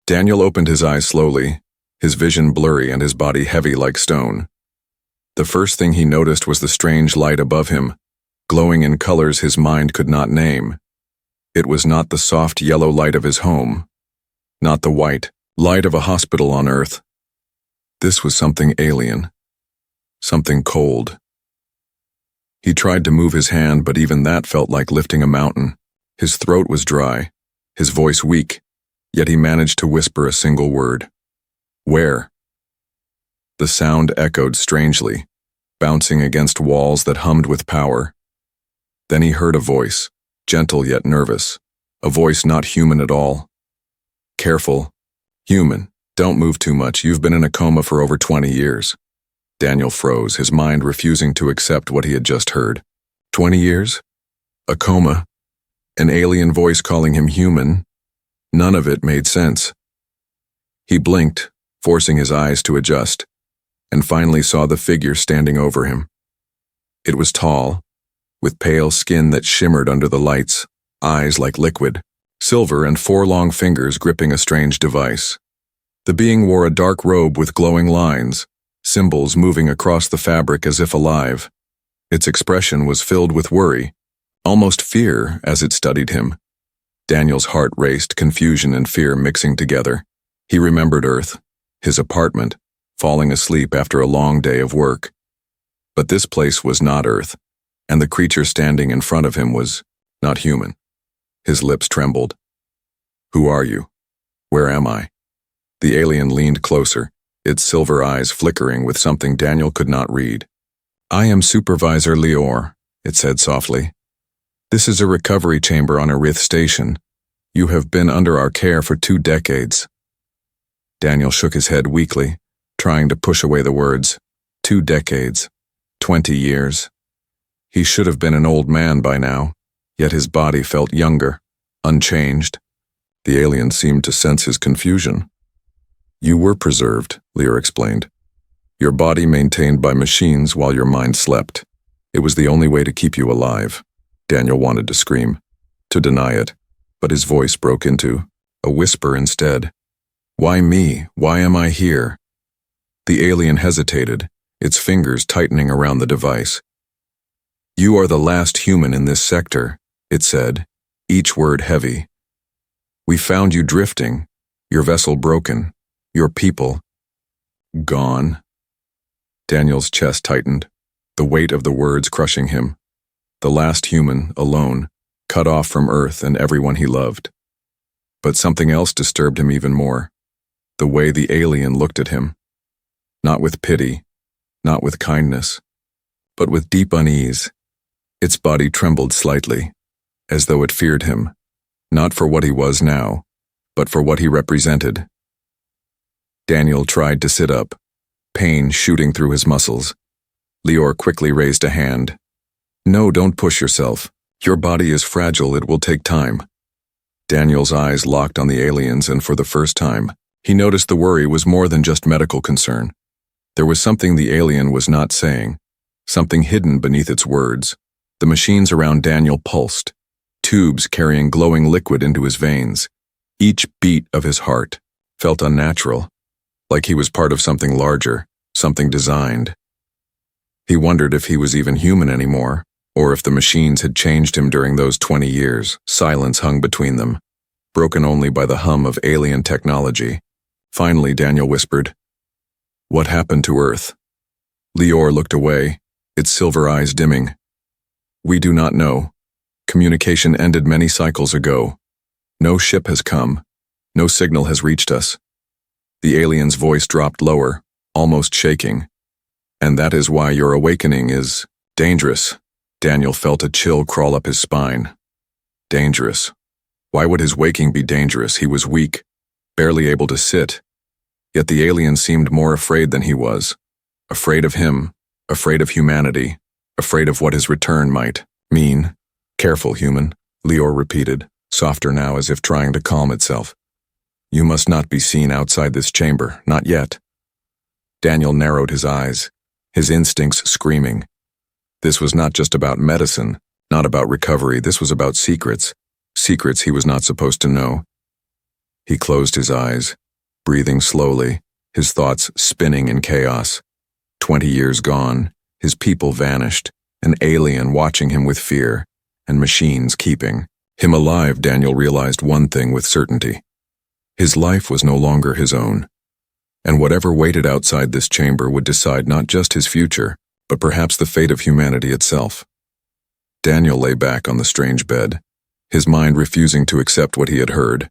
Daniel opened his eyes slowly, his vision blurry and his body heavy like stone. The first thing he noticed was the strange light above him, glowing in colors his mind could not name. It was not the soft yellow light of his home, not the white light of a hospital on Earth. This was something alien, something cold. He tried to move his hand, but even that felt like lifting a mountain. His throat was dry, his voice weak, yet he managed to whisper a single word. Where? The sound echoed strangely, bouncing against walls that hummed with power. Then he heard a voice, gentle yet nervous, a voice not human at all. Careful. Human. Don't move too much. You've been in a coma for over 20 years. Daniel froze, his mind refusing to accept what he had just heard. 20 years? A coma? An alien voice calling him human? None of it made sense. He blinked, forcing his eyes to adjust, and finally saw the figure standing over him. It was tall, with pale skin that shimmered under the lights, eyes like liquid, silver and 4 long fingers gripping a strange device. The being wore a dark robe with glowing lines, symbols moving across the fabric as if alive. Its expression was filled with worry, almost fear, as it studied him. Daniel's heart raced, confusion and fear mixing together. He remembered Earth, his apartment, falling asleep after a long day of work. But this place was not Earth, and the creature standing in front of him was not human. His lips trembled. Who are you? Where am I? The alien leaned closer, its silver eyes flickering with something Daniel could not read. I am Supervisor Lior, it said softly. This is a recovery chamber on Arith Station. You have been under our care for 2 decades. Daniel shook his head weakly, trying to push away the words. 2 decades. 20 years. He should have been an old man by now, yet his body felt younger, unchanged. The alien seemed to sense his confusion. You were preserved, Lior explained. Your body maintained by machines while your mind slept. It was the only way to keep you alive. Daniel wanted to scream, to deny it, but his voice broke into a whisper instead. Why me? Why am I here? The alien hesitated, its fingers tightening around the device. You are the last human in this sector, it said, each word heavy. We found you drifting, your vessel broken, your people gone. Daniel's chest tightened, the weight of the words crushing him. The last human, alone, cut off from Earth and everyone he loved. But something else disturbed him even more. The way the alien looked at him. Not with pity, not with kindness, but with deep unease. Its body trembled slightly, as though it feared him, not for what he was now, but for what he represented. Daniel tried to sit up, pain shooting through his muscles. Lior quickly raised a hand. No, don't push yourself. Your body is fragile, it will take time. Daniel's eyes locked on the aliens, and for the first time, he noticed the worry was more than just medical concern. There was something the alien was not saying, something hidden beneath its words. The machines around Daniel pulsed, tubes carrying glowing liquid into his veins. Each beat of his heart felt unnatural, like he was part of something larger, something designed. He wondered if he was even human anymore, or if the machines had changed him during those 20 years. Silence hung between them, broken only by the hum of alien technology. Finally, Daniel whispered, What happened to Earth? Lior looked away, its silver eyes dimming. We do not know. Communication ended many cycles ago. No ship has come. No signal has reached us. The alien's voice dropped lower, almost shaking. And that is why your awakening is dangerous. Daniel felt a chill crawl up his spine. Dangerous. Why would his waking be dangerous? He was weak, barely able to sit. Yet the alien seemed more afraid than he was. Afraid of him, afraid of humanity, afraid of what his return might mean. Careful, human, Lior repeated, softer now as if trying to calm itself. You must not be seen outside this chamber, not yet. Daniel narrowed his eyes, his instincts screaming. This was not just about medicine, not about recovery, this was about secrets. Secrets he was not supposed to know. He closed his eyes, breathing slowly, his thoughts spinning in chaos. 20 years gone, his people vanished, an alien watching him with fear, and machines keeping him alive. Daniel realized one thing with certainty. His life was no longer his own, and whatever waited outside this chamber would decide not just his future, but perhaps the fate of humanity itself. Daniel lay back on the strange bed, his mind refusing to accept what he had heard.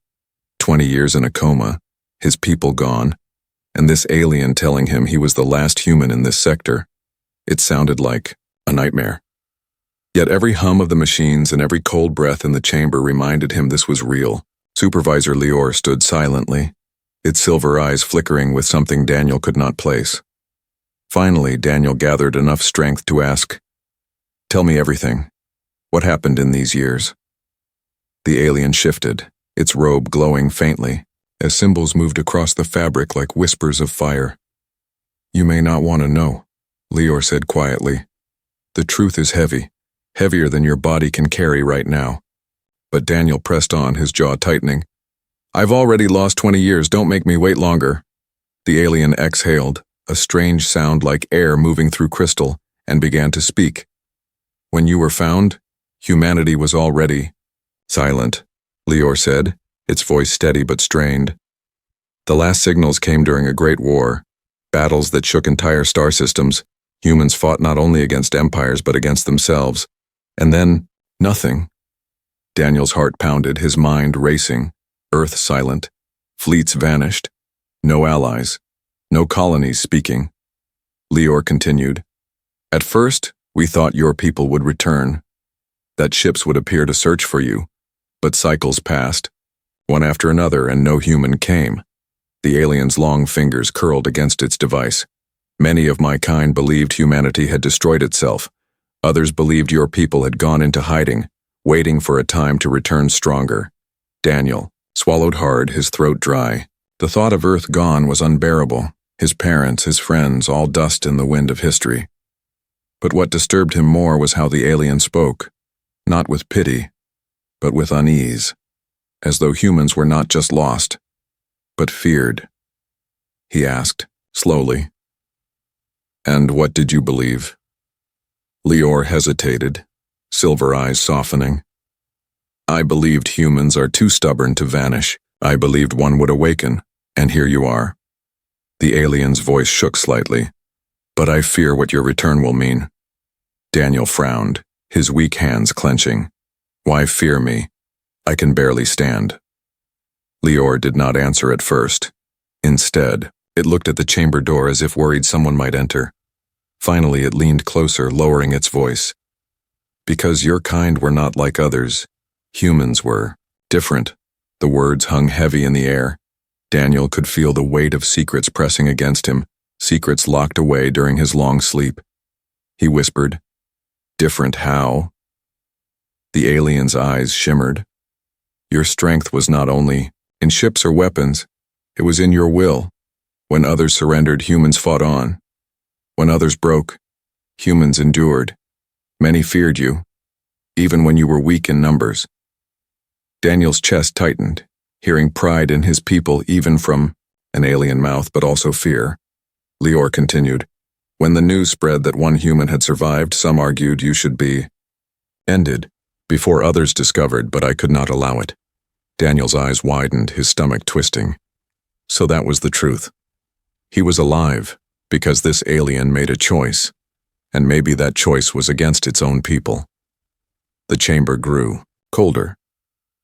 20 years in a coma, his people gone, and this alien telling him he was the last human in this sector. It sounded like a nightmare. Yet every hum of the machines and every cold breath in the chamber reminded him this was real. Supervisor Lior stood silently, its silver eyes flickering with something Daniel could not place. Finally, Daniel gathered enough strength to ask, "Tell me everything. What happened in these years?" The alien shifted, its robe glowing faintly, as symbols moved across the fabric like whispers of fire. "You may not want to know," Lior said quietly. "The truth is heavy, heavier than your body can carry right now." But Daniel pressed on, his jaw tightening. "I've already lost 20 years, don't make me wait longer." The alien exhaled, a strange sound like air moving through crystal, and began to speak. "When you were found, humanity was already silent," Lior said, its voice steady but strained. "The last signals came during a great war, battles that shook entire star systems. Humans fought not only against empires but against themselves. And then, nothing." Daniel's heart pounded, his mind racing. Earth silent, fleets vanished, no allies, no colonies speaking. Lior continued, "At first, we thought your people would return, that ships would appear to search for you, but cycles passed, one after another, and no human came." The alien's long fingers curled against its device. "Many of my kind believed humanity had destroyed itself. Others believed your people had gone into hiding, waiting for a time to return stronger." Daniel swallowed hard, his throat dry. The thought of Earth gone was unbearable, his parents, his friends, all dust in the wind of history. But what disturbed him more was how the alien spoke, not with pity, but with unease, as though humans were not just lost, but feared. He asked, slowly, "And what did you believe?" Lior hesitated, silver eyes softening. "I believed humans are too stubborn to vanish. I believed one would awaken, and here you are." The alien's voice shook slightly. "But I fear what your return will mean." Daniel frowned, his weak hands clenching. "Why fear me? I can barely stand." Lior did not answer at first. Instead, it looked at the chamber door as if worried someone might enter. Finally, it leaned closer, lowering its voice. "Because your kind were not like others. Humans were different." The words hung heavy in the air. Daniel could feel the weight of secrets pressing against him, secrets locked away during his long sleep. He whispered, "Different how?" The alien's eyes shimmered. "Your strength was not only in ships or weapons, it was in your will. When others surrendered, humans fought on. When others broke, humans endured. Many feared you, even when you were weak in numbers." Daniel's chest tightened, hearing pride in his people even from an alien mouth, but also fear. Lior continued, "When the news spread that one human had survived, some argued you should be ended, before others discovered, but I could not allow it." Daniel's eyes widened, his stomach twisting. So that was the truth. He was alive, because this alien made a choice, and maybe that choice was against its own people. The chamber grew, colder,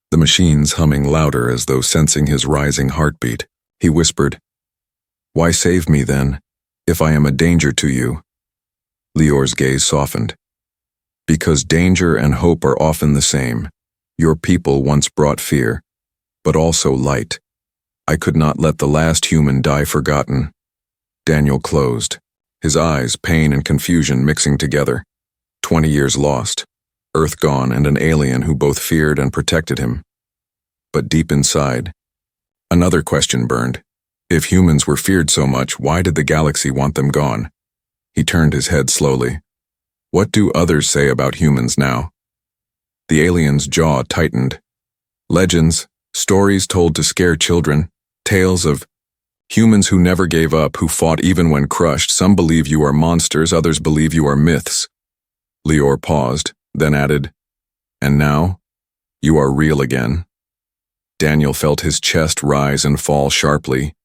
the machines humming louder as though sensing his rising heartbeat. He whispered, "Why save me then, if I am a danger to you?" Lior's gaze softened. "Because danger and hope are often the same. Your people once brought fear, but also light. I could not let the last human die forgotten." Daniel closed, his eyes, pain and confusion mixing together. 20 years lost, Earth gone, and an alien who both feared and protected him. But deep inside, another question burned. If humans were feared so much, why did the galaxy want them gone? He turned his head slowly. What do others say about humans now? The alien's jaw tightened. Legends, Stories told to scare children, tales of humans who never gave up, who fought even when crushed. Some believe you are monsters, others believe you are myths. Lior paused, then added, "And now, you are real again." Daniel felt his chest rise and fall sharply.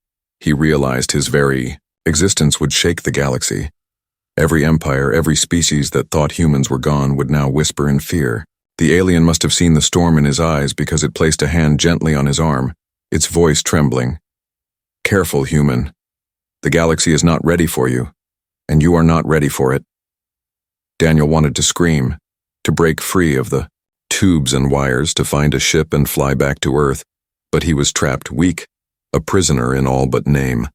He realized his very existence would shake the galaxy. Every empire, every species that thought humans were gone would now whisper in fear. The alien must have seen the storm in his eyes because it placed a hand gently on his arm, its voice trembling. "Careful, human. The galaxy is not ready for you, and you are not ready for it." Daniel wanted to scream, to break free of the tubes and wires, to find a ship and fly back to Earth, but he was trapped, weak, a prisoner in all but name.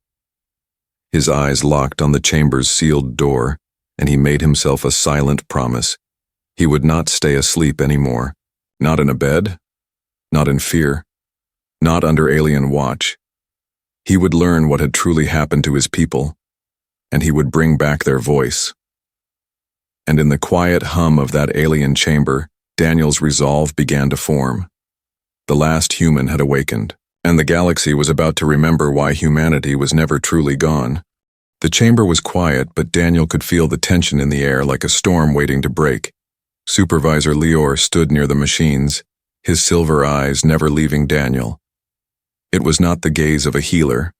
His eyes locked on the chamber's sealed door, and he made himself a silent promise. He would not stay asleep anymore, not in a bed, not in fear, not under alien watch. He would learn what had truly happened to his people, and he would bring back their voice. And in the quiet hum of that alien chamber, Daniel's resolve began to form. The last human had awakened, and the galaxy was about to remember why humanity was never truly gone. The chamber was quiet, but Daniel could feel the tension in the air like a storm waiting to break. Supervisor Lior stood near the machines, his silver eyes never leaving Daniel. It was not the gaze of a healer,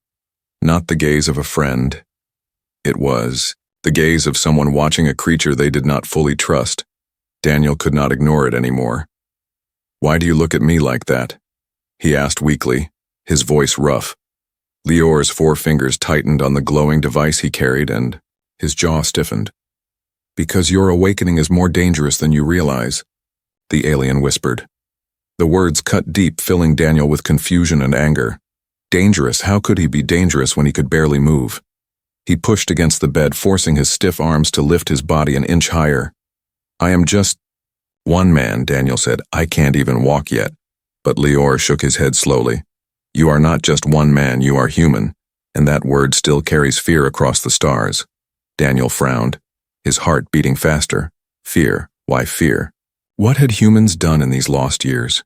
not the gaze of a friend. It was the gaze of someone watching a creature they did not fully trust. Daniel could not ignore it anymore. "Why do you look at me like that?" he asked weakly, his voice rough. Lior's 4 fingers tightened on the glowing device he carried, and his jaw stiffened. "Because your awakening is more dangerous than you realize," the alien whispered. The words cut deep, filling Daniel with confusion and anger. Dangerous? How could he be dangerous when he could barely move? He pushed against the bed, forcing his stiff arms to lift his body an inch higher. "I am just one man," Daniel said. "I can't even walk yet." But Lior shook his head slowly. "You are not just one man, you are human, and that word still carries fear across the stars." Daniel frowned, his heart beating faster. Fear. Why fear? What had humans done in these lost years?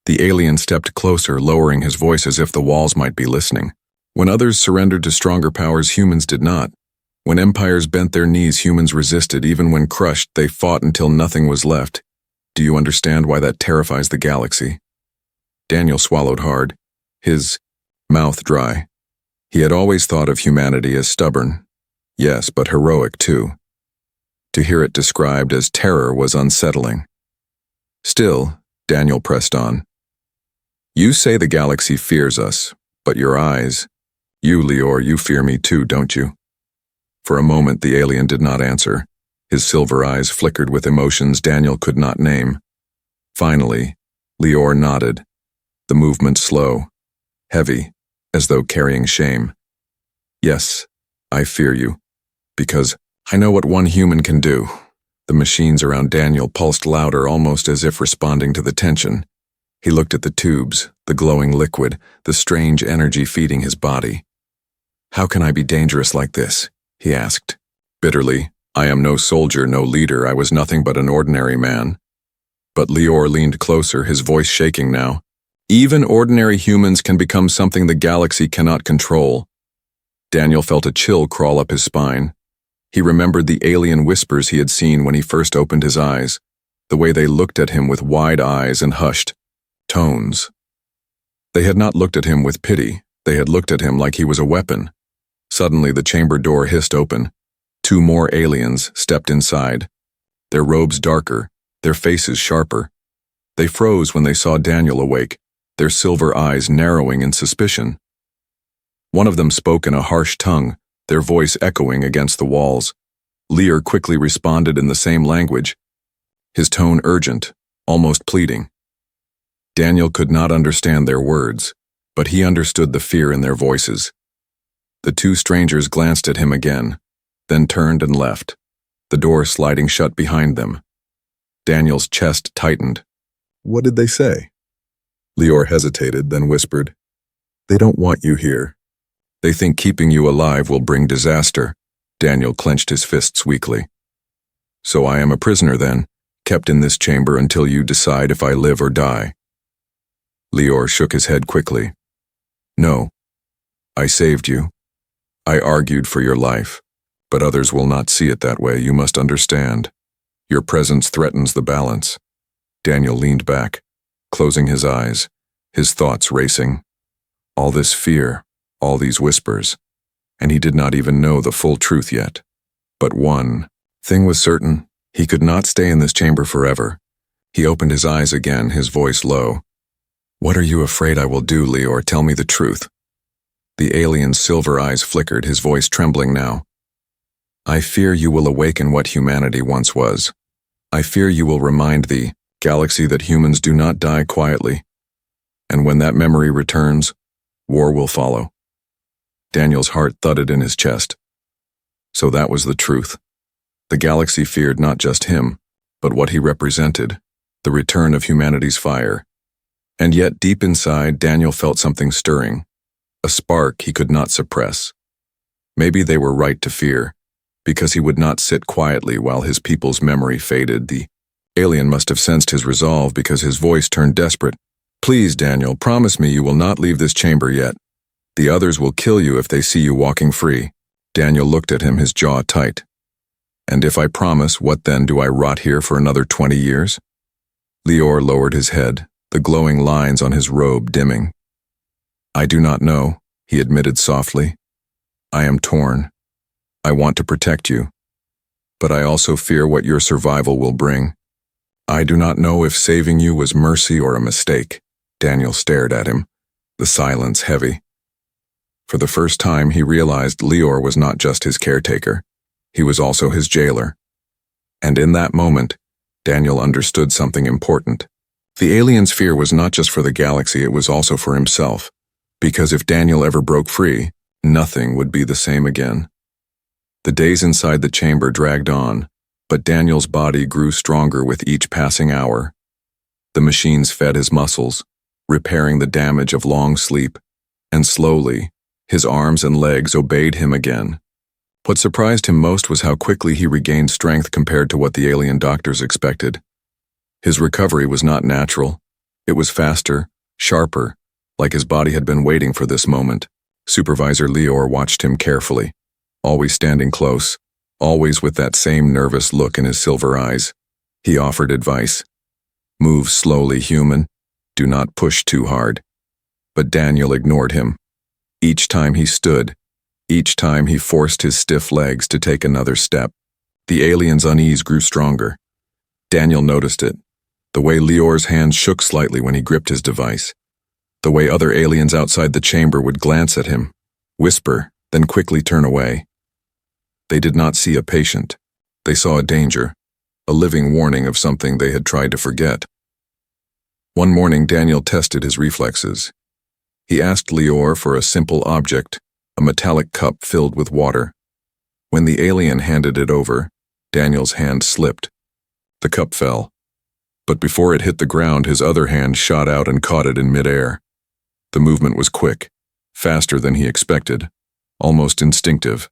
The alien stepped closer, lowering his voice as if the walls might be listening. "When others surrendered to stronger powers, humans did not. When empires bent their knees, humans resisted. Even when crushed, they fought until nothing was left. Do you understand why that terrifies the galaxy?" Daniel swallowed hard, his mouth dry. He had always thought of humanity as stubborn. Yes, but heroic too. To hear it described as terror was unsettling. Still, Daniel pressed on. "You say the galaxy fears us, but your eyes, you, Lior, you fear me too, don't you?" For a moment the alien did not answer. His silver eyes flickered with emotions Daniel could not name. Finally, Lior nodded, the movement slow, heavy, as though carrying shame. "Yes, I fear you, because I know what one human can do." The machines around Daniel pulsed louder, almost as if responding to the tension. He looked at the tubes, the glowing liquid, the strange energy feeding his body. "How can I be dangerous like this?" he asked. Bitterly, "I am no soldier, no leader. I was nothing but an ordinary man." But Lior leaned closer, his voice shaking now. "Even ordinary humans can become something the galaxy cannot control." Daniel felt a chill crawl up his spine. He remembered the alien whispers he had seen when he first opened his eyes, the way they looked at him with wide eyes and hushed tones. They had not looked at him with pity, they had looked at him like he was a weapon. Suddenly the chamber door hissed open. 2 more aliens stepped inside, their robes darker, their faces sharper. They froze when they saw Daniel awake, their silver eyes narrowing in suspicion. One of them spoke in a harsh tongue, their voice echoing against the walls. Lior quickly responded in the same language, his tone urgent, almost pleading. Daniel could not understand their words, but he understood the fear in their voices. The 2 strangers glanced at him again, then turned and left, the door sliding shut behind them. Daniel's chest tightened. "What did they say?" Lior hesitated, then whispered, "They don't want you here. They think keeping you alive will bring disaster." Daniel clenched his fists weakly. "So I am a prisoner then, kept in this chamber until you decide if I live or die." Lior shook his head quickly. No. I saved you. I argued for your life, but others will not see it that way, you must understand. Your presence threatens the balance. Daniel leaned back, closing his eyes, his thoughts racing. All this fear, all these whispers, and he did not even know the full truth yet. But one thing was certain, he could not stay in this chamber forever. He opened his eyes again, his voice low. What are you afraid I will do, Lior? Tell me the truth. The alien's silver eyes flickered, his voice trembling now. I fear you will awaken what humanity once was. I fear you will remind the galaxy that humans do not die quietly. And when that memory returns, war will follow. Daniel's heart thudded in his chest. So that was the truth. The galaxy feared not just him, but what he represented, the return of humanity's fire. And yet deep inside, Daniel felt something stirring, a spark he could not suppress. Maybe they were right to fear, because he would not sit quietly while his people's memory faded. The alien must have sensed his resolve because his voice turned desperate. Please, Daniel, promise me you will not leave this chamber yet. The others will kill you if they see you walking free. Daniel looked at him, his jaw tight. And if I promise, what then? Do I rot here for another 20 years? Lior lowered his head, the glowing lines on his robe dimming. I do not know, he admitted softly. I am torn. I want to protect you. But I also fear what your survival will bring. I do not know if saving you was mercy or a mistake. Daniel stared at him, the silence heavy. For the first time, he realized Lior was not just his caretaker. He was also his jailer. And in that moment, Daniel understood something important. The alien's fear was not just for the galaxy, it was also for himself. Because if Daniel ever broke free, nothing would be the same again. The days inside the chamber dragged on, but Daniel's body grew stronger with each passing hour. The machines fed his muscles, repairing the damage of long sleep, and slowly, his arms and legs obeyed him again. What surprised him most was how quickly he regained strength compared to what the alien doctors expected. His recovery was not natural. It was faster, sharper, like his body had been waiting for this moment. Supervisor Lior watched him carefully, always standing close, always with that same nervous look in his silver eyes. He offered advice. Move slowly, human. Do not push too hard. But Daniel ignored him. Each time he stood, each time he forced his stiff legs to take another step, the alien's unease grew stronger. Daniel noticed it, the way Lior's hands shook slightly when he gripped his device, the way other aliens outside the chamber would glance at him, whisper, then quickly turn away. They did not see a patient. They saw a danger, a living warning of something they had tried to forget. One morning, Daniel tested his reflexes. He asked Lior for a simple object, a metallic cup filled with water. When the alien handed it over, Daniel's hand slipped. The cup fell. But before it hit the ground, his other hand shot out and caught it in midair. The movement was quick, faster than he expected, almost instinctive.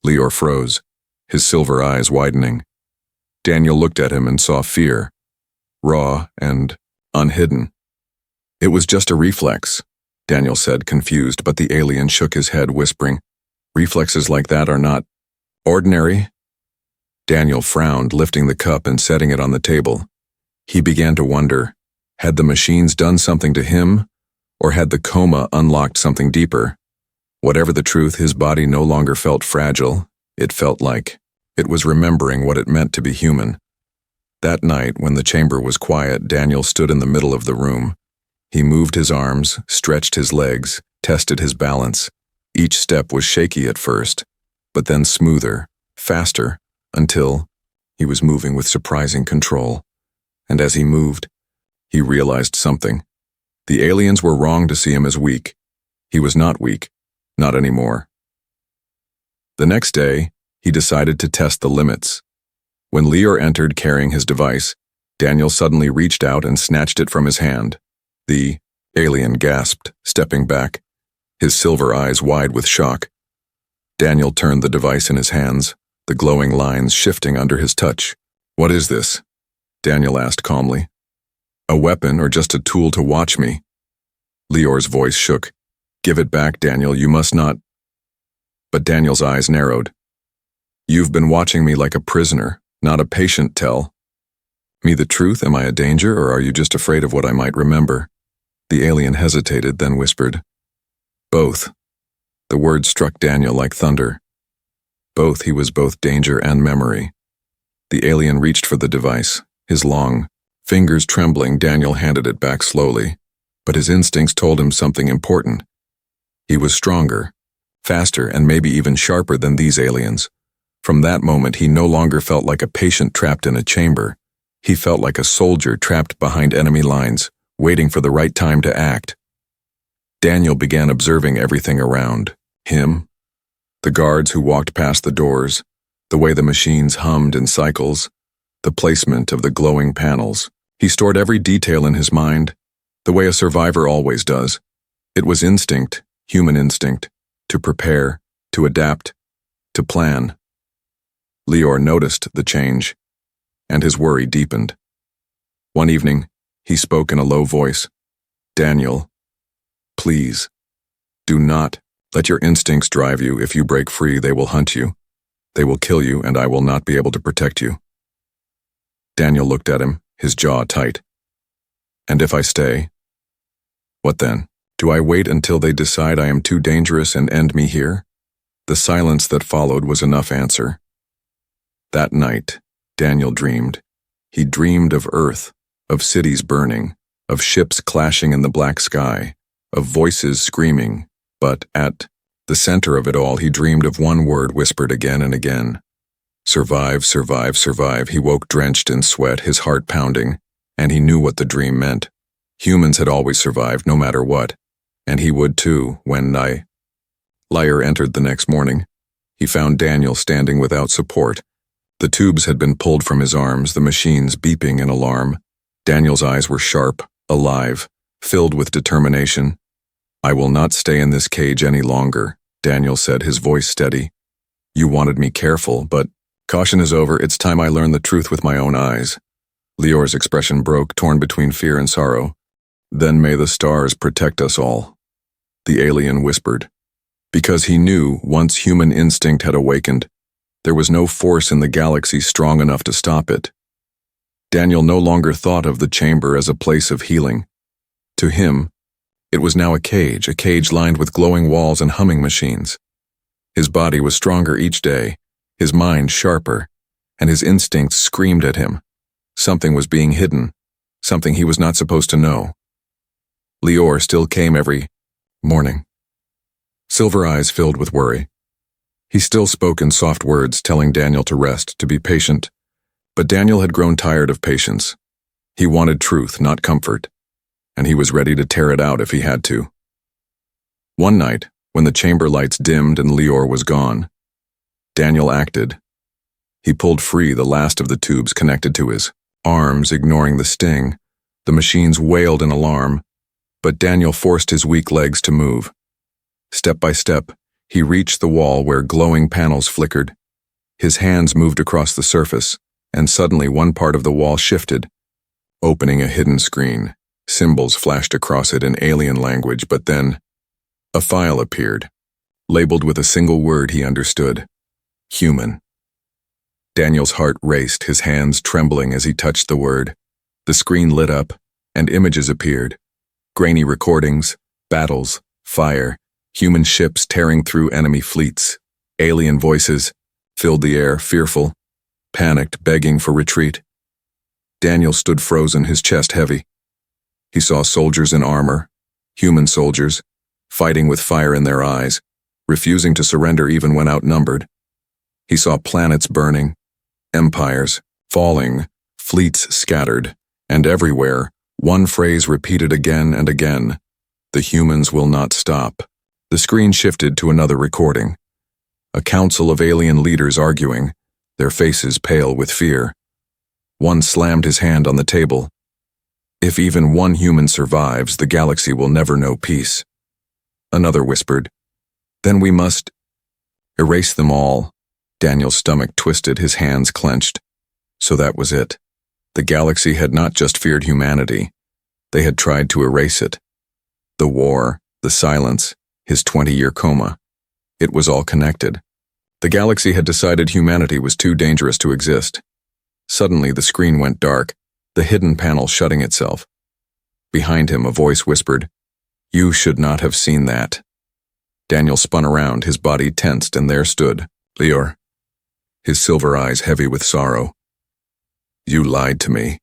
Lior froze, his silver eyes widening. Daniel looked at him and saw fear, raw and unhidden. It was just a reflex, Daniel said, confused, but the alien shook his head, whispering, reflexes like that are not ordinary. Daniel frowned, lifting the cup and setting it on the table. He began to wonder, had the machines done something to him, or had the coma unlocked something deeper? Whatever the truth, his body no longer felt fragile. It felt like it was remembering what it meant to be human. That night, when the chamber was quiet, Daniel stood in the middle of the room. He moved his arms, stretched his legs, tested his balance. Each step was shaky at first, but then smoother, faster, until he was moving with surprising control. And as he moved, he realized something. The aliens were wrong to see him as weak. He was not weak, not anymore. The next day, he decided to test the limits. When Lior entered carrying his device, Daniel suddenly reached out and snatched it from his hand. The alien gasped, stepping back, his silver eyes wide with shock. Daniel turned the device in his hands, the glowing lines shifting under his touch. What is this? Daniel asked calmly. A weapon or just a tool to watch me? Lior's voice shook. Give it back, Daniel, you must not. But Daniel's eyes narrowed. You've been watching me like a prisoner, not a patient. Tell me the truth. Am I a danger, or are you just afraid of what I might remember? The alien hesitated, then whispered. Both. The word struck Daniel like thunder. Both. He was both danger and memory. The alien reached for the device, his long fingers trembling. Daniel handed it back slowly, but his instincts told him something important. He was stronger, faster, and maybe even sharper than these aliens. From that moment, he no longer felt like a patient trapped in a chamber. He felt like a soldier trapped behind enemy lines, waiting for the right time to act. Daniel began observing everything around him. The guards who walked past the doors, the way the machines hummed in cycles, the placement of the glowing panels. He stored every detail in his mind, the way a survivor always does. It was instinct, human instinct, to prepare, to adapt, to plan. Lior noticed the change, and his worry deepened. One evening, he spoke in a low voice. Daniel, please, do not let your instincts drive you. If you break free, they will hunt you. They will kill you, and I will not be able to protect you. Daniel looked at him, his jaw tight. And if I stay? What then? Do I wait until they decide I am too dangerous and end me here? The silence that followed was enough answer. That night, Daniel dreamed. He dreamed of Earth, of cities burning, of ships clashing in the black sky, of voices screaming, but at the center of it all, he dreamed of one word whispered again and again. Survive, survive, survive. He woke drenched in sweat, his heart pounding, and he knew what the dream meant. Humans had always survived, no matter what, and he would too when Lior entered the next morning. He found Daniel standing without support. The tubes had been pulled from his arms, the machines beeping in alarm. Daniel's eyes were sharp, alive, filled with determination. I will not stay in this cage any longer, Daniel said, his voice steady. You wanted me careful, but caution is over. It's time I learn the truth with my own eyes. Lior's expression broke, torn between fear and sorrow. Then may the stars protect us all, the alien whispered. Because he knew, once human instinct had awakened, there was no force in the galaxy strong enough to stop it. Daniel no longer thought of the chamber as a place of healing. To him, it was now a cage lined with glowing walls and humming machines. His body was stronger each day, his mind sharper, and his instincts screamed at him. Something was being hidden, something he was not supposed to know. Lior still came every morning, silver eyes filled with worry. He still spoke in soft words, telling Daniel to rest, to be patient. But Daniel had grown tired of patience. He wanted truth, not comfort, and he was ready to tear it out if he had to. One night, when the chamber lights dimmed and Lior was gone, Daniel acted. He pulled free the last of the tubes connected to his arms, ignoring the sting. The machines wailed in alarm, but Daniel forced his weak legs to move. Step by step, he reached the wall where glowing panels flickered. His hands moved across the surface, and suddenly one part of the wall shifted, opening a hidden screen. Symbols flashed across it in alien language, but then a file appeared, labeled with a single word he understood: human. Daniel's heart raced, his hands trembling as he touched the word. The screen lit up, and images appeared. Grainy recordings, battles, fire, human ships tearing through enemy fleets. Alien voices filled the air, fearful, panicked, begging for retreat. Daniel stood frozen, his chest heavy. He saw soldiers in armor, human soldiers, fighting with fire in their eyes, refusing to surrender even when outnumbered. He saw planets burning, empires falling, fleets scattered, and everywhere, one phrase repeated again and again: the humans will not stop. The screen shifted to another recording. A council of alien leaders arguing, their faces pale with fear. One slammed his hand on the table. If even one human survives, the galaxy will never know peace. Another whispered, then we must erase them all. Daniel's stomach twisted, his hands clenched. So that was it. The galaxy had not just feared humanity, They had tried to erase it. The war, the silence, his 20-year coma. It was all connected. The galaxy had decided humanity was too dangerous to exist. Suddenly the screen went dark, the hidden panel shutting itself. Behind him a voice whispered, "You should not have seen that." Daniel spun around, his body tensed, and there stood Lior, his silver eyes heavy with sorrow. "You lied to me,"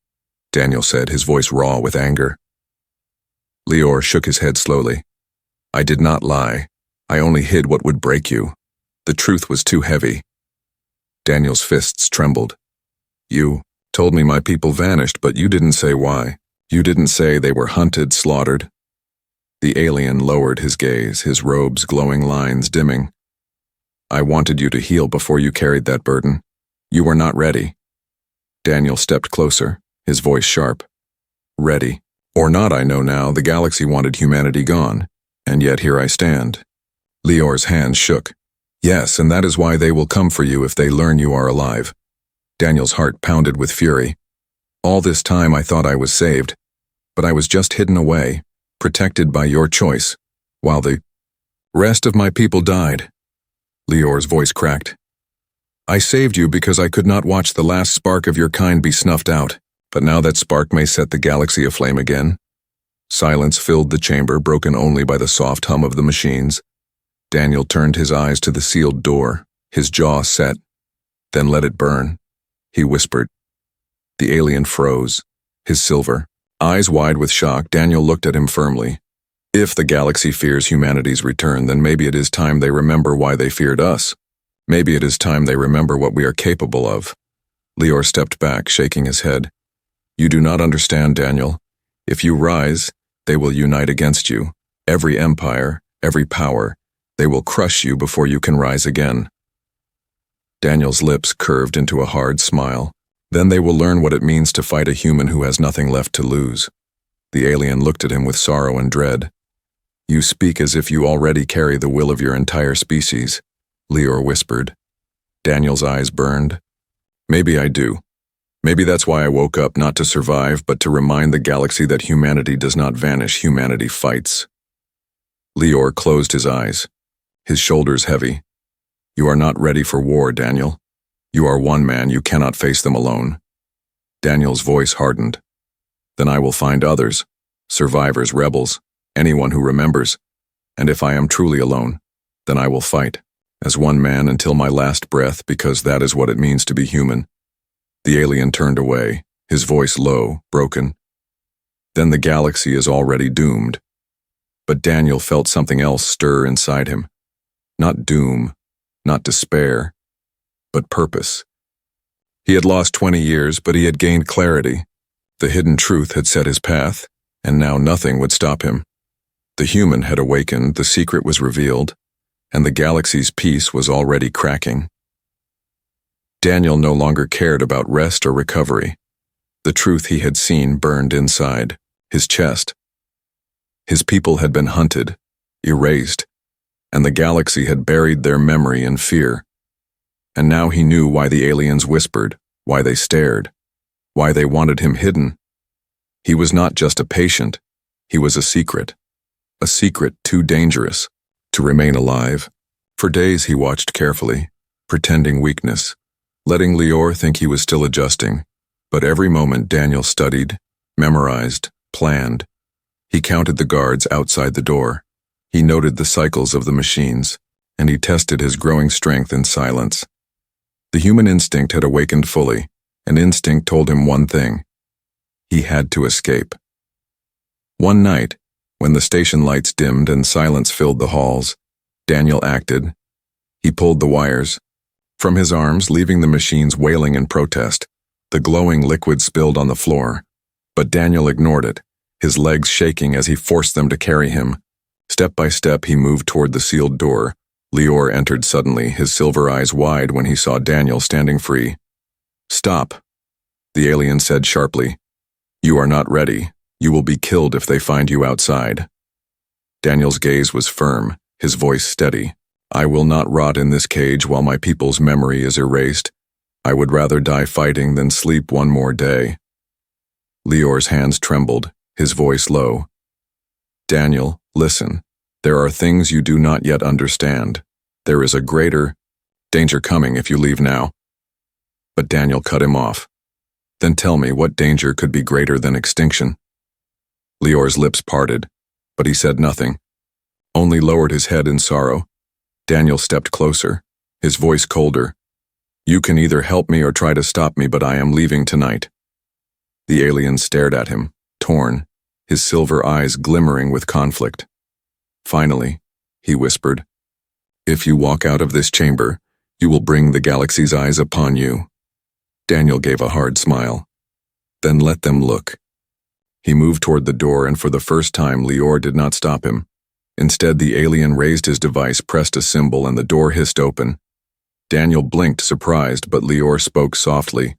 Daniel said, his voice raw with anger. Lior shook his head slowly. "I did not lie. I only hid what would break you. The truth was too heavy." Daniel's fists trembled. "You told me my people vanished, but you didn't say why. You didn't say they were hunted, slaughtered." The alien lowered his gaze, his robe's glowing lines dimming. "I wanted you to heal before you carried that burden. You were not ready." Daniel stepped closer, his voice sharp. "Ready. Or not, I know now, the galaxy wanted humanity gone, and yet here I stand." Lior's hands shook. "Yes, and that is why they will come for you if they learn you are alive." Daniel's heart pounded with fury. "All this time I thought I was saved, but I was just hidden away, protected by your choice, while the rest of my people died." Lior's voice cracked. "I saved you because I could not watch the last spark of your kind be snuffed out, but now that spark may set the galaxy aflame again." Silence filled the chamber, broken only by the soft hum of the machines. Daniel turned his eyes to the sealed door, his jaw set. "Then let it burn," he whispered. The alien froze, his silver eyes wide with shock. Daniel looked at him firmly. "If the galaxy fears humanity's return, then maybe it is time they remember why they feared us. Maybe it is time they remember what we are capable of." Lior stepped back, shaking his head. "You do not understand, Daniel. If you rise, they will unite against you. Every empire, every power. They will crush you before you can rise again." Daniel's lips curved into a hard smile. "Then they will learn what it means to fight a human who has nothing left to lose." The alien looked at him with sorrow and dread. "You speak as if you already carry the will of your entire species," Lior whispered. Daniel's eyes burned. "Maybe I do. Maybe that's why I woke up, not to survive, but to remind the galaxy that humanity does not vanish, humanity fights." Lior closed his eyes, his shoulders heavy. "You are not ready for war, Daniel. You are one man, you cannot face them alone." Daniel's voice hardened. "Then I will find others, survivors, rebels, anyone who remembers. And if I am truly alone, then I will fight, as one man until my last breath, because that is what it means to be human." The alien turned away, his voice low, broken. "Then the galaxy is already doomed." But Daniel felt something else stir inside him. Not doom, not despair, but purpose. He had lost 20 years, but he had gained clarity. The hidden truth had set his path, and now nothing would stop him. The human had awakened, the secret was revealed, and the galaxy's peace was already cracking. Daniel no longer cared about rest or recovery. The truth he had seen burned inside, his chest. His people had been hunted, erased, and the galaxy had buried their memory in fear. And now he knew why the aliens whispered, why they stared, why they wanted him hidden. He was not just a patient, he was a secret too dangerous to remain alive. For days he watched carefully, pretending weakness, letting Lior think he was still adjusting. But every moment Daniel studied, memorized, planned. He counted the guards outside the door. He noted the cycles of the machines, and he tested his growing strength in silence. The human instinct had awakened fully. An instinct told him one thing. He had to escape. One night, when the station lights dimmed and silence filled the halls, Daniel acted. He pulled the wires from his arms, leaving the machines wailing in protest. The glowing liquid spilled on the floor, but Daniel ignored it, his legs shaking as he forced them to carry him. Step by step he moved toward the sealed door. Lior entered suddenly, his silver eyes wide when he saw Daniel standing free. "Stop," the alien said sharply. "You are not ready. You will be killed if they find you outside." Daniel's gaze was firm, his voice steady. "I will not rot in this cage while my people's memory is erased. I would rather die fighting than sleep one more day." Lior's hands trembled, his voice low. "Daniel, listen. There are things you do not yet understand. There is a greater danger coming if you leave now." But Daniel cut him off. "Then tell me, what danger could be greater than extinction?" Lior's lips parted, but he said nothing, only lowered his head in sorrow. Daniel stepped closer, his voice colder. "You can either help me or try to stop me, but I am leaving tonight." The alien stared at him, torn, his silver eyes glimmering with conflict. Finally, he whispered, "If you walk out of this chamber, you will bring the galaxy's eyes upon you." Daniel gave a hard smile. "Then let them look." He moved toward the door, and for the first time Lior did not stop him. Instead, the alien raised his device, pressed a symbol, and the door hissed open. Daniel blinked, surprised, but Lior spoke softly.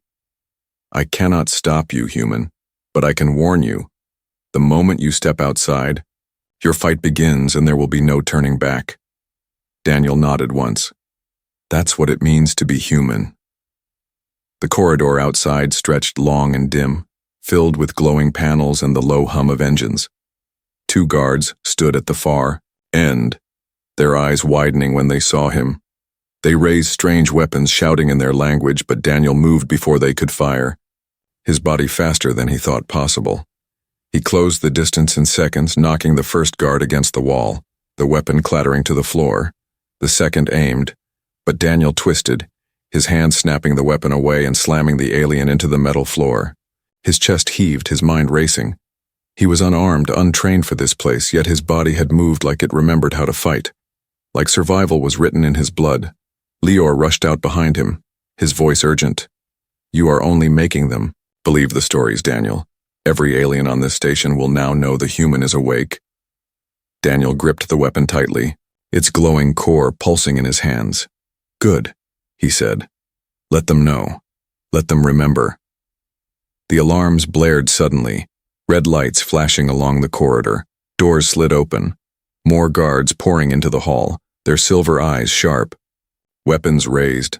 "I cannot stop you, human, but I can warn you. The moment you step outside, your fight begins and there will be no turning back." Daniel nodded once. "That's what it means to be human." The corridor outside stretched long and dim, filled with glowing panels and the low hum of engines. 2 guards stood at the far end, their eyes widening when they saw him. They raised strange weapons, shouting in their language, but Daniel moved before they could fire, his body faster than he thought possible. He closed the distance in seconds, knocking the first guard against the wall, the weapon clattering to the floor. The second aimed, but Daniel twisted, his hand snapping the weapon away and slamming the alien into the metal floor. His chest heaved, his mind racing. He was unarmed, untrained for this place, yet his body had moved like it remembered how to fight. Like survival was written in his blood. Lior rushed out behind him, his voice urgent. "You are only making them. Believe the stories, Daniel. Every alien on this station will now know the human is awake." Daniel gripped the weapon tightly, its glowing core pulsing in his hands. "Good," he said. "Let them know. Let them remember." The alarms blared suddenly, red lights flashing along the corridor. Doors slid open, more guards pouring into the hall, their silver eyes sharp. Weapons raised.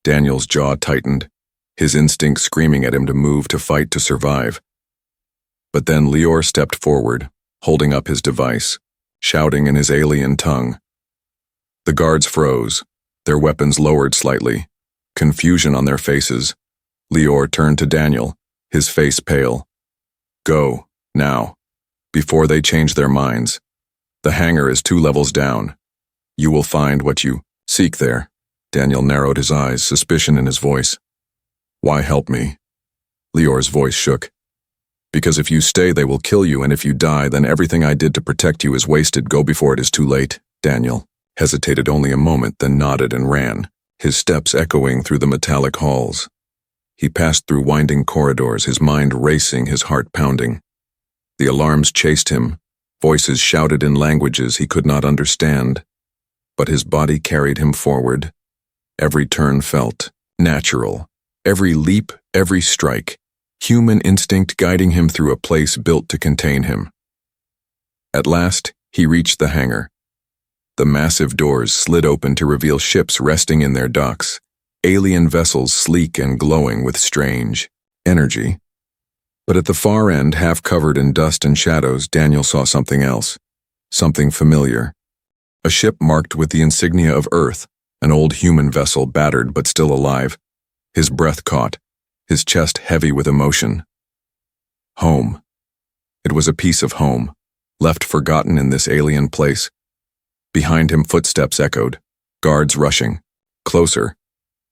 Daniel's jaw tightened, his instinct screaming at him to move, to fight, to survive. But then Lior stepped forward, holding up his device, shouting in his alien tongue. The guards froze, their weapons lowered slightly, confusion on their faces. Lior turned to Daniel, his face pale. "Go, now, before they change their minds. The hangar is 2 levels down. You will find what you seek there." Daniel narrowed his eyes, suspicion in his voice. "Why help me?" Lior's voice shook. "Because if you stay, they will kill you, and if you die, then everything I did to protect you is wasted. Go before it is too late." Daniel hesitated only a moment, then nodded and ran, his steps echoing through the metallic halls. He passed through winding corridors, his mind racing, his heart pounding. The alarms chased him, voices shouted in languages he could not understand. But his body carried him forward. Every turn felt natural, every leap, every strike, human instinct guiding him through a place built to contain him. At last, he reached the hangar. The massive doors slid open to reveal ships resting in their docks, alien vessels sleek and glowing with strange energy. But at the far end, half covered in dust and shadows, Daniel saw something else, something familiar. A ship marked with the insignia of Earth, an old human vessel, battered but still alive. His breath caught, his chest heavy with emotion. Home. It was a piece of home, left forgotten in this alien place. Behind him, footsteps echoed, guards rushing. Closer.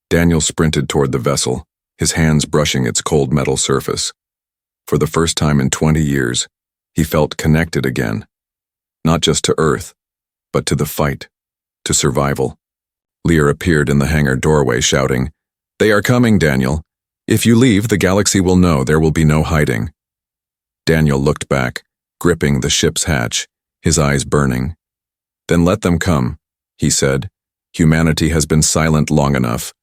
Daniel sprinted toward the vessel, his hands brushing its cold metal surface. For the first time in 20 years, he felt connected again. Not just to Earth, but to the fight, to survival. Lior appeared in the hangar doorway, shouting, "They are coming, Daniel. If you leave, the galaxy will know. There will be no hiding." Daniel looked back, gripping the ship's hatch, his eyes burning. "Then let them come," he said. "Humanity has been silent long enough."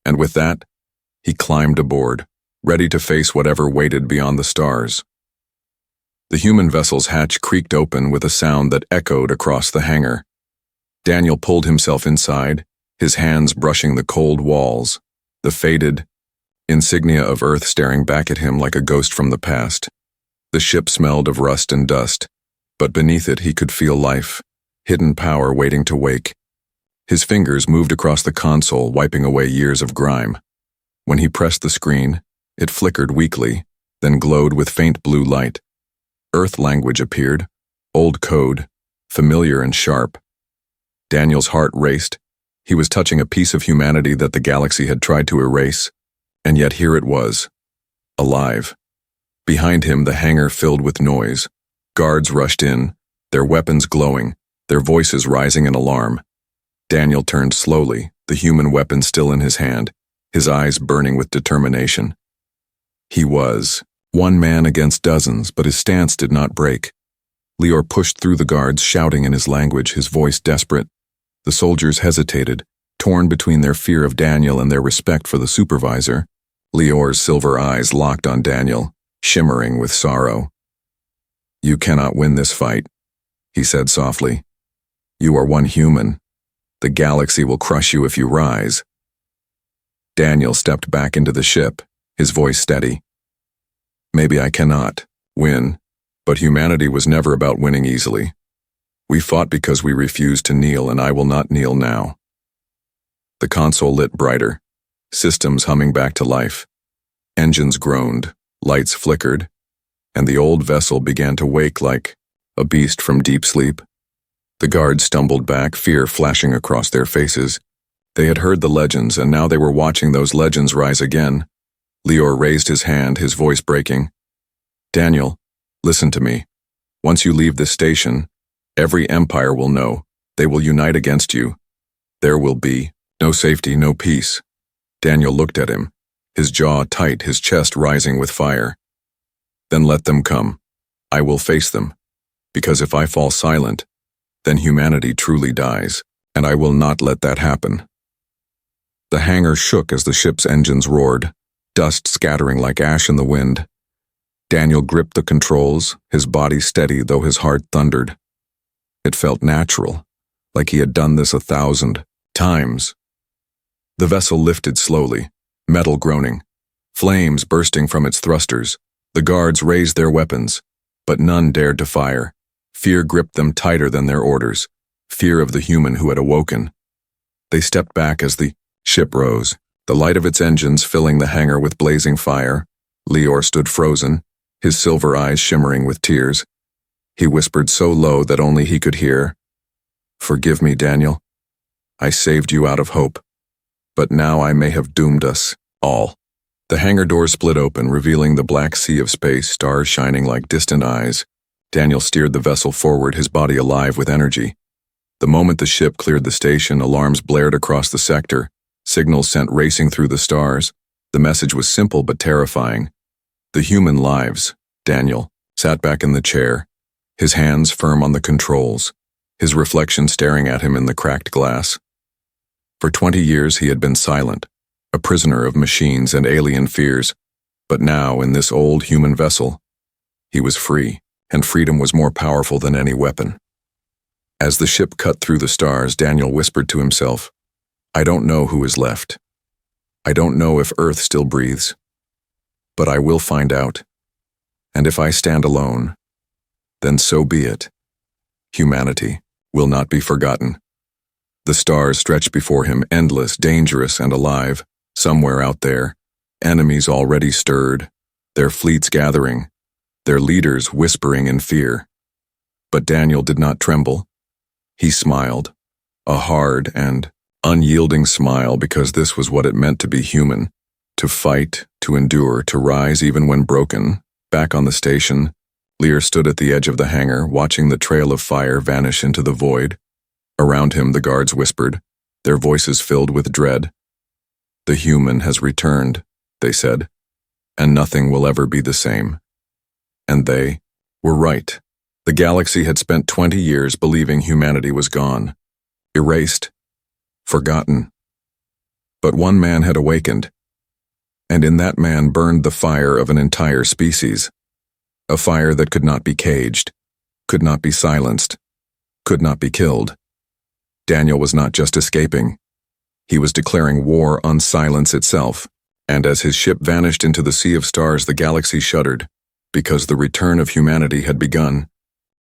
And with that, he climbed aboard, ready to face whatever waited beyond the stars. The human vessel's hatch creaked open with a sound that echoed across the hangar. Daniel pulled himself inside, his hands brushing the cold walls, the faded insignia of Earth staring back at him like a ghost from the past. The ship smelled of rust and dust, but beneath it he could feel life, hidden power waiting to wake. His fingers moved across the console, wiping away years of grime. When he pressed the screen, it flickered weakly, then glowed with faint blue light. Earth language appeared, old code, familiar and sharp. Daniel's heart raced. He was touching a piece of humanity that the galaxy had tried to erase, and yet here it was, alive. Behind him, the hangar filled with noise. Guards rushed in, their weapons glowing, their voices rising in alarm. Daniel turned slowly, the human weapon still in his hand, his eyes burning with determination. He was one man against dozens, but his stance did not break. Lior pushed through the guards, shouting in his language, his voice desperate. The soldiers hesitated, torn between their fear of Daniel and their respect for the supervisor. Lior's silver eyes locked on Daniel, shimmering with sorrow. "You cannot win this fight," he said softly. "You are one human. The galaxy will crush you if you rise." Daniel stepped back into the ship, his voice steady. "Maybe I cannot win, but humanity was never about winning easily. We fought because we refused to kneel, and I will not kneel now." The console lit brighter, systems humming back to life. Engines groaned, lights flickered, and the old vessel began to wake like a beast from deep sleep. The guards stumbled back, fear flashing across their faces. They had heard the legends, and now they were watching those legends rise again. Lior raised his hand, his voice breaking. "Daniel, listen to me. Once you leave this station, every empire will know. They will unite against you. There will be no safety, no peace." Daniel looked at him, his jaw tight, his chest rising with fire. "Then let them come. I will face them. Because if I fall silent, then humanity truly dies, and I will not let that happen." The hangar shook as the ship's engines roared, dust scattering like ash in the wind. Daniel gripped the controls, his body steady though his heart thundered. It felt natural, like he had done this 1,000 times. The vessel lifted slowly, metal groaning, flames bursting from its thrusters. The guards raised their weapons, but none dared to fire. Fear gripped them tighter than their orders, fear of the human who had awoken. They stepped back as the ship rose, the light of its engines filling the hangar with blazing fire. Lior stood frozen, his silver eyes shimmering with tears. He whispered so low that only he could hear, "Forgive me, Daniel. I saved you out of hope, but now I may have doomed us all." The hangar door split open, revealing the black sea of space, stars shining like distant eyes. Daniel steered the vessel forward, his body alive with energy. The moment the ship cleared the station, alarms blared across the sector, signals sent racing through the stars. The message was simple but terrifying. The human lives. Daniel sat back in the chair, his hands firm on the controls, his reflection staring at him in the cracked glass. For 20 years he had been silent, a prisoner of machines and alien fears, but now, in this old human vessel, he was free, and freedom was more powerful than any weapon. As the ship cut through the stars, Daniel whispered to himself, "I don't know who is left. I don't know if Earth still breathes. But I will find out. And if I stand alone, then so be it. Humanity will not be forgotten." The stars stretched before him, endless, dangerous, and alive. Somewhere out there, enemies already stirred, their fleets gathering, their leaders whispering in fear. But Daniel did not tremble. He smiled, a hard and unyielding smile, because this was what it meant to be human, to fight, to endure, to rise even when broken. Back on the station, Lior stood at the edge of the hangar, watching the trail of fire vanish into the void. Around him the guards whispered, their voices filled with dread. "The human has returned," they said, "and nothing will ever be the same." And they were right. The galaxy had spent 20 years believing humanity was gone, erased, forgotten. But one man had awakened, and in that man burned the fire of an entire species, a fire that could not be caged, could not be silenced, could not be killed. Daniel was not just escaping. He was declaring war on silence itself, and as his ship vanished into the sea of stars, the galaxy shuddered. because the return of humanity had begun.